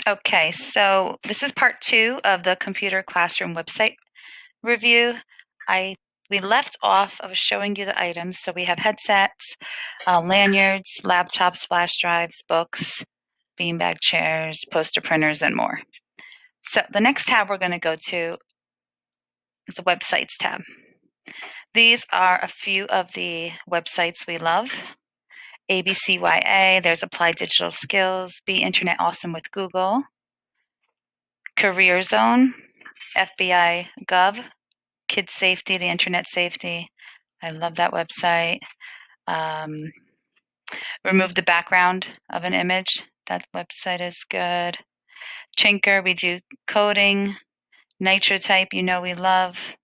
Okay, so this is part 2 of the computer classroom website review. We left off of showing you the items. So we have headsets, lanyards, laptops, flash drives, books, beanbag chairs, poster printers, and more. So the next tab we're going to go to is the websites tab. These are a few of the websites we love. ABCYA, there's Applied Digital Skills, Be Internet Awesome with Google, Career Zone, FBI Gov, Kid Safety, the Internet Safety. I love that website. Remove the background of an image. That website is good. Chinker, we do coding. Nitro Type, you know we love.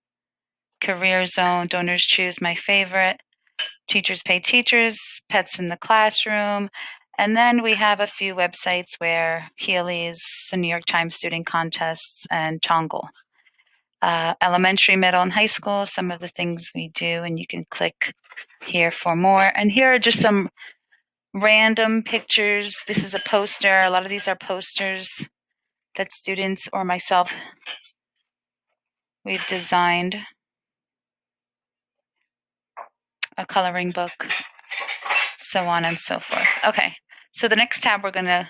Career Zone, Donors Choose, my favorite. Teachers Pay Teachers, Pets in the Classroom. And then we have a few websites where Healy's, the New York Times Student Contests, and Tongle. Elementary, middle, and high school, some of the things we do, and you can click here for more. And here are just some random pictures. This is a poster. A lot of these are posters that students or myself we've designed. A coloring book, so on and so forth. Okay, so the next tab we're going to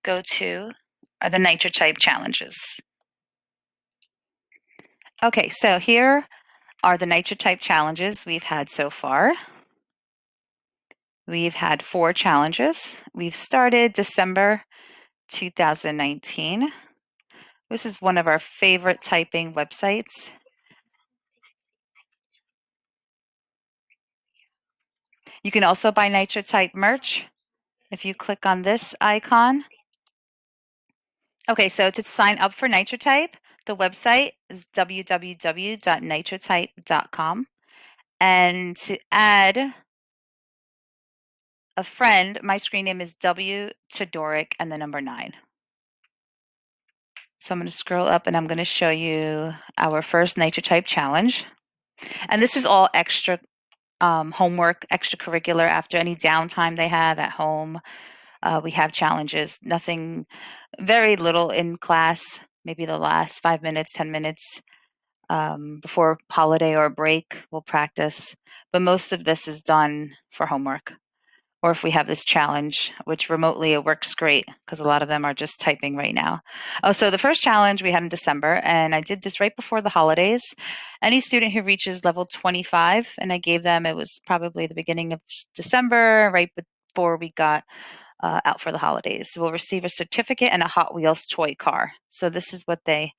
go to are the Nitro Type challenges. Okay, so here are the Nitro Type challenges we've had so far. We've had 4 challenges. We've started December 2019. This is one of our favorite typing websites. You can also buy Nitro Type merch if you click on this icon. Okay, so to sign up for Nitro Type, the website is www.nitrotype.com. And to add a friend, my screen name is Todoric and the number 9. So I'm going to scroll up and I'm going to show you our first Nitro Type challenge. And this is all extra homework, extracurricular after any downtime they have at home. We have challenges, nothing, very little in class, maybe the last 5 minutes, 10 minutes before holiday or break, we'll practice. But most of this is done for homework. Or if we have this challenge, which remotely it works great because a lot of them are just typing right now. Oh, so the first challenge we had in December, and I did this right before the holidays. Any student who reaches level 25, and I gave them, it was probably the beginning of December, right before we got out for the holidays, will receive a certificate and a Hot Wheels toy car. So this is what I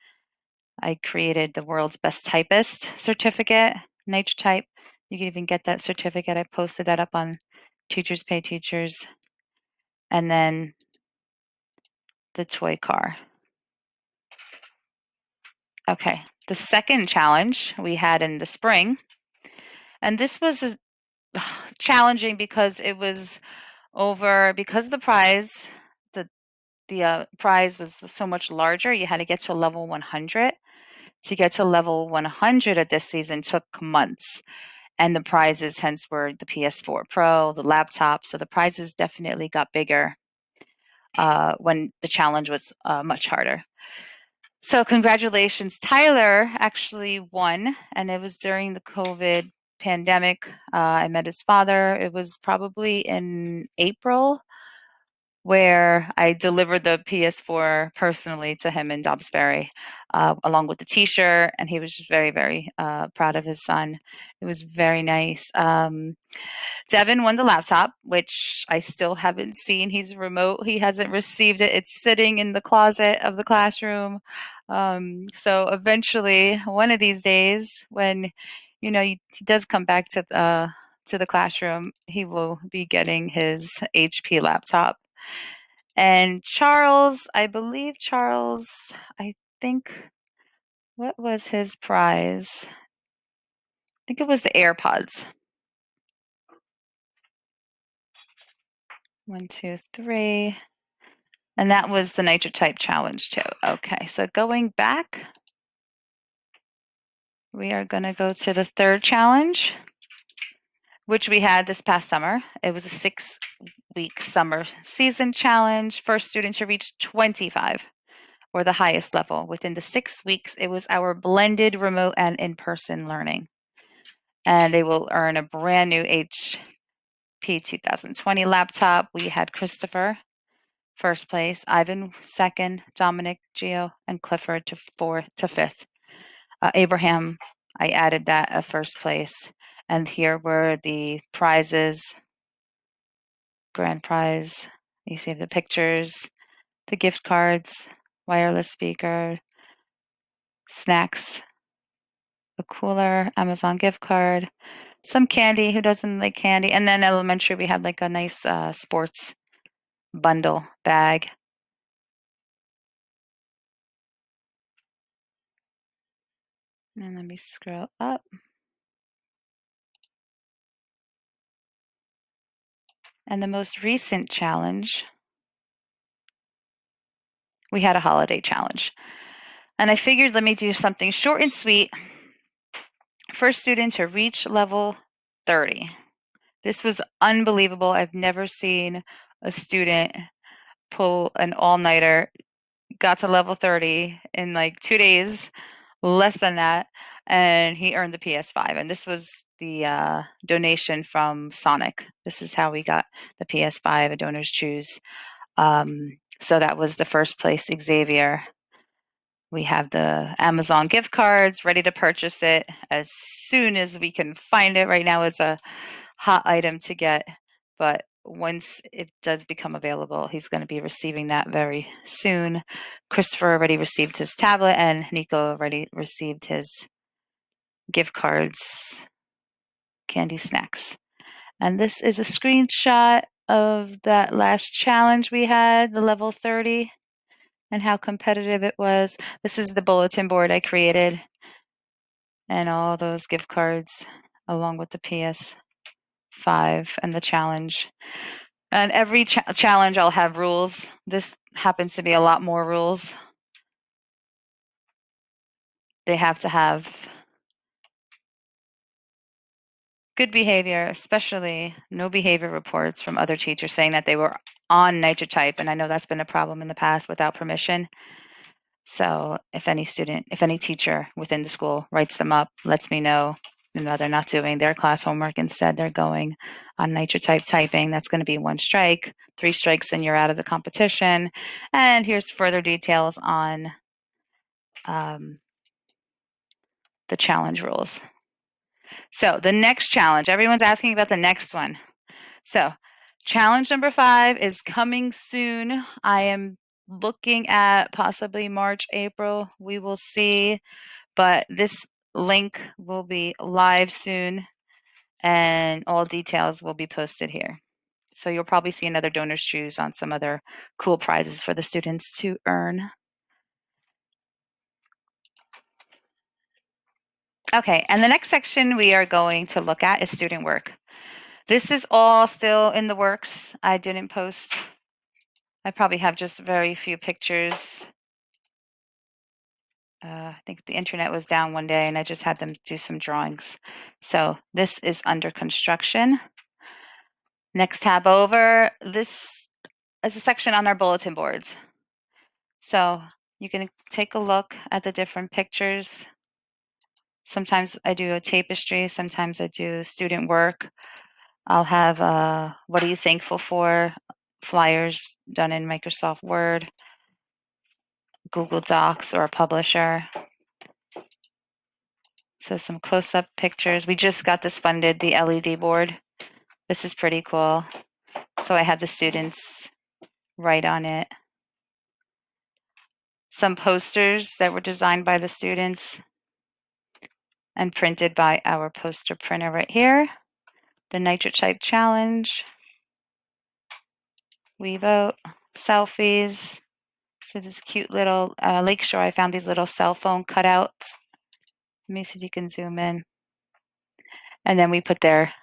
created the world's best typist certificate, Nitro Type. You can even get that certificate. I posted that up on Teachers Pay Teachers. And then the toy car. Okay, the second challenge we had in the spring, and this was challenging because it was because the prize, the prize was so much larger. You had to get to level 100. To get to level 100 at this season took months. And the prizes hence were the PS4 Pro, the laptop. So the prizes definitely got bigger when the challenge was much harder. So congratulations. Tyler actually won, and it was during the COVID pandemic. I met his father. It was probably in April where I delivered the PS4 personally to him in Dobbs Ferry, along with the T-shirt, and he was just very, very proud of his son. It was very nice. Devin won the laptop, which I still haven't seen. He's remote. He hasn't received it. It's sitting in the closet of the classroom. So eventually, one of these days, when he does come back to the classroom, he will be getting his HP laptop. And Charles, I think, what was his prize? I think it was the AirPods. 1, 2, 3. And that was the Nitro Type challenge too. Okay, so going back, we are going to go to the third challenge, which we had this past summer. It was a 6-week summer season challenge. First student to reach 25, or the highest level. Within the 6 weeks, it was our blended remote and in-person learning. And they will earn a brand new HP 2020 laptop. We had Christopher first place, Ivan second, Dominic, Gio, and Clifford to fifth. Abraham, I added that at first place. And here were the prizes. Grand prize. You see the pictures, the gift cards, wireless speaker, snacks, a cooler, Amazon gift card, some candy. Who doesn't like candy? And then elementary, we had like a nice sports bundle bag. And let me scroll up. And the most recent challenge, we had a holiday challenge. And I figured, let me do something short and sweet. First student to reach level 30. This was unbelievable. I've never seen a student pull an all-nighter, got to level 30 in like 2 days, less than that, and he earned the PS5. And this was the donation from Sonic. This is how we got the PS5, a donor's choose. So that was the first place, Xavier. We have the Amazon gift cards, ready to purchase it as soon as we can find it. Right now it's a hot item to get, but once it does become available, he's going to be receiving that very soon. Christopher already received his tablet, and Nico already received his gift cards, candy, snacks. And this is a screenshot of that last challenge we had, the level 30, and how competitive it was. This is the bulletin board I created, and all those gift cards along with the PS5 and the challenge. And every challenge I'll have rules. This happens to be a lot more rules. They have to have good behavior, especially no behavior reports from other teachers saying that they were on Nitro Type, and I know that's been a problem in the past without permission. So if any teacher within the school writes them up, lets me know, they're not doing their class homework, instead they're going on Nitro Type typing, that's going to be 1 strike. 3 strikes and you're out of the competition. And here's further details on the challenge rules. So the next challenge, everyone's asking about the next one. So challenge number 5 is coming soon. I am looking at possibly March, April. We will see. But this link will be live soon, and all details will be posted here. So you'll probably see another donor's choose on some other cool prizes for the students to earn. Okay, and the next section we are going to look at is student work. This is all still in the works. I didn't post. I probably have just very few pictures. I think the internet was down one day and I just had them do some drawings. So this is under construction. Next tab over, this is a section on our bulletin boards. So you can take a look at the different pictures. Sometimes I do a tapestry, sometimes I do student work. I'll have what are you thankful for? Flyers done in Microsoft Word, Google Docs, or a publisher. So some close-up pictures. We just got this funded, the LED board. This is pretty cool. So I have the students write on it. Some posters that were designed by the students and printed by our poster printer right here. The Nitro Type Challenge. We vote. Selfies. So this cute little Lakeshore. I found these little cell phone cutouts. Let me see if you can zoom in. And then we put their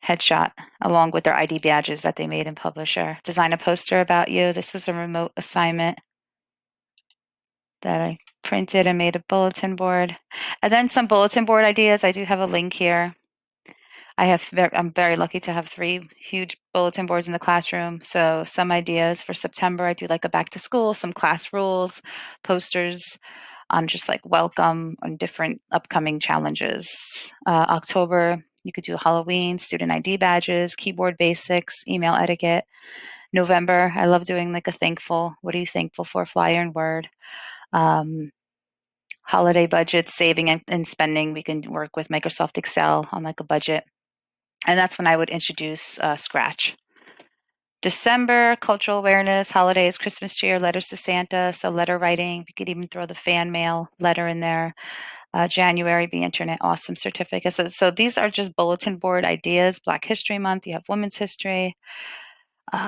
headshot along with their ID badges that they made in Publisher. Design a poster about you. This was a remote assignment that I printed and made a bulletin board. And then some bulletin board ideas. I do have a link here. I'm very lucky to have 3 huge bulletin boards in the classroom. So some ideas for September, I do like a back to school, some class rules, posters on just like welcome on different upcoming challenges. October, you could do Halloween, student ID badges, keyboard basics, email etiquette. November, I love doing like a thankful, what are you thankful for, flyer and word. Um, Holiday budget, saving and spending. We can work with Microsoft Excel on like a budget. And that's when I would introduce Scratch. December, cultural awareness, holidays, Christmas cheer, letters to Santa. So letter writing, we could even throw the fan mail letter in there. January, be Internet Awesome certificate. So these are just bulletin board ideas. Black History Month, you have Women's History.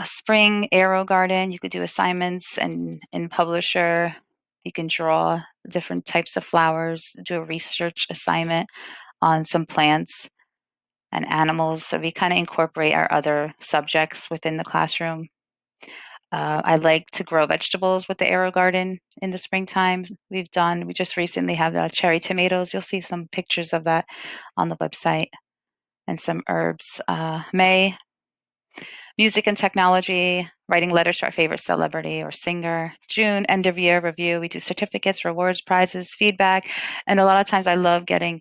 Spring, Aero Garden, you could do assignments and in Publisher. You can draw different types of flowers, do a research assignment on some plants and animals. So we kind of incorporate our other subjects within the classroom. I like to grow vegetables with the Aero Garden in the springtime. We just recently have cherry tomatoes. You'll see some pictures of that on the website and some herbs. May, music and technology, writing letters to our favorite celebrity or singer. June, end of year review. We do certificates, rewards, prizes, feedback. And a lot of times I love getting,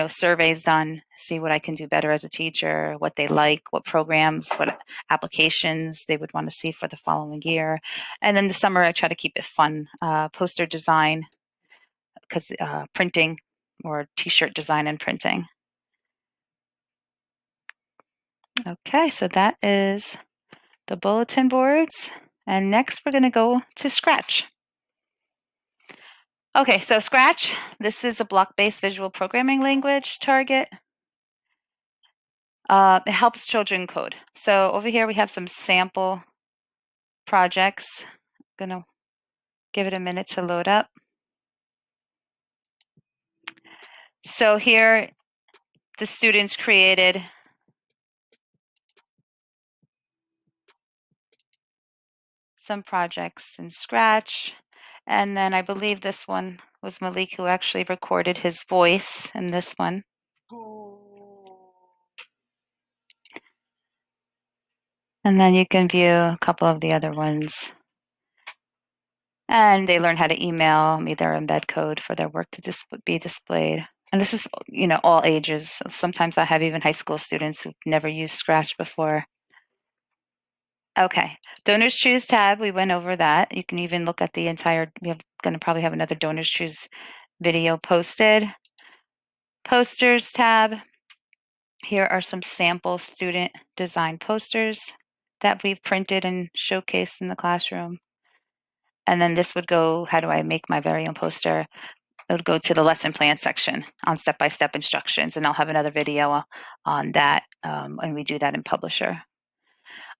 surveys done, see what I can do better as a teacher, what they like, what programs, what applications they would want to see for the following year. And then the summer, I try to keep it fun. Poster design, because printing or t-shirt design and printing. Okay, so that is the bulletin boards. And next we're going to go to Scratch. Okay, so Scratch, this is a block-based visual programming language target. It helps children code. So over here we have some sample projects. I'm going to give it a minute to load up. So here the students created some projects in Scratch. And then I believe this one was Malik who actually recorded his voice in this one. And then you can view a couple of the other ones. And they learn how to email me their embed code for their work to be displayed. And this is, all ages. Sometimes I have even high school students who've never used Scratch before. Okay, Donors Choose tab, we went over that. You can even look at the entire, we're going to probably have another Donors Choose video posted. Posters tab. Here are some sample student design posters that we've printed and showcased in the classroom. And then this would go, how do I make my very own poster? It would go to the lesson plan section on step-by-step instructions, and I'll have another video on that, and we do that in Publisher.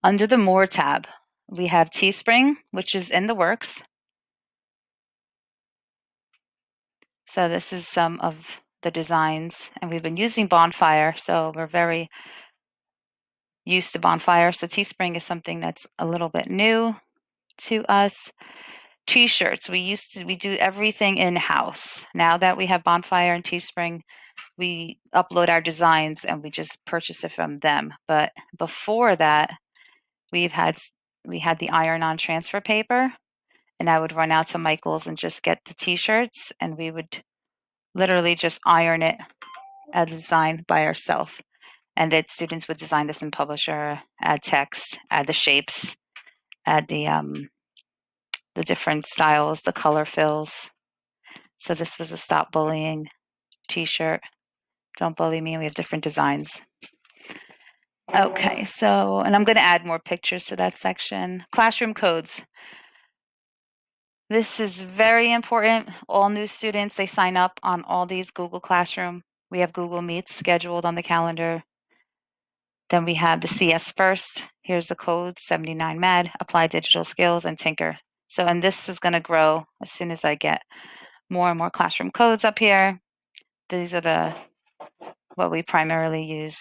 Under the More tab, we have Teespring, which is in the works. So this is some of the designs, and we've been using Bonfire, so we're very used to Bonfire. So Teespring is something that's a little bit new to us. T-shirts, we do everything in-house. Now that we have Bonfire and Teespring, we upload our designs and we just purchase it from them. But before that, we had the iron-on transfer paper, and I would run out to Michael's and just get the T-shirts, and we would literally just iron it as a design by ourselves. And that students would design this in Publisher, add text, add the shapes, add the different styles, the color fills. So this was a Stop Bullying T-shirt. Don't bully me. We have different designs. Okay, so, and I'm going to add more pictures to that section. Classroom codes. This is very important. All new students, they sign up on all these Google Classroom. We have Google Meets scheduled on the calendar. Then we have the CS First. Here's the code, 79 MED, Apply Digital Skills, and Tinker. So, and this is going to grow as soon as I get more and more classroom codes up here. These are what we primarily use,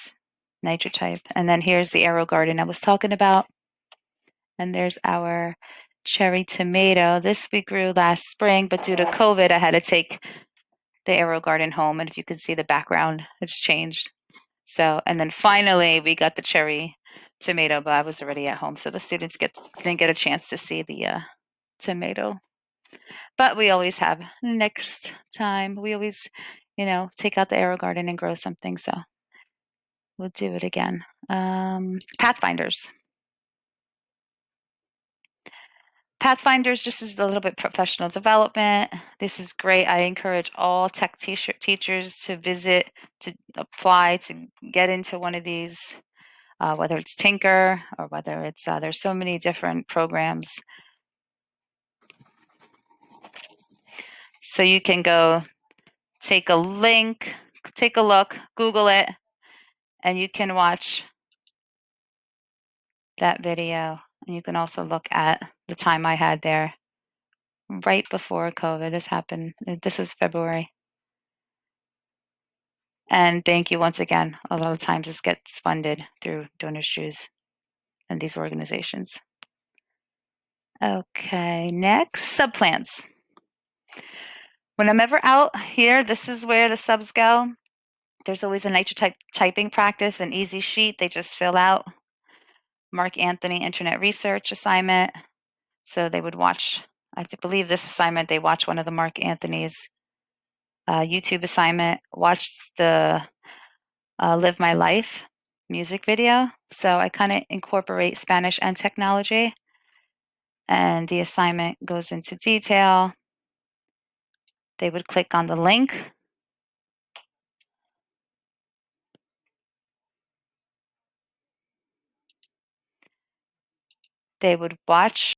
Nitro Type. And then here's the Aero Garden I was talking about. And there's our cherry tomato. This we grew last spring, but due to COVID, I had to take the Aero Garden home. And if you can see the background, it's changed. So, and then finally we got the cherry tomato, but I was already at home, so the students didn't get a chance to see the tomato. But we always have next time. We always, take out the arrow garden and grow something. So we'll do it again. Pathfinders. Pathfinders just is a little bit professional development. This is great. I encourage all tech teachers to visit, to apply, to get into one of these, whether it's Tinker or whether it's, there's so many different programs. So you can go take a link, take a look, Google it, and you can watch that video. And you can also look at the time I had there right before COVID. This happened. This was February. And thank you once again. A lot of times this gets funded through donors' shoes and these organizations. Okay, next, subplants. When I'm ever out here, this is where the subs go. There's always a Nitro Type typing practice, an easy sheet they just fill out. Mark Anthony Internet Research assignment. So they would watch, I believe this assignment, they watch one of the Mark Anthony's YouTube assignment, watch the Live My Life music video. So I kind of incorporate Spanish and technology. And the assignment goes into detail. They would click on the link. They would watch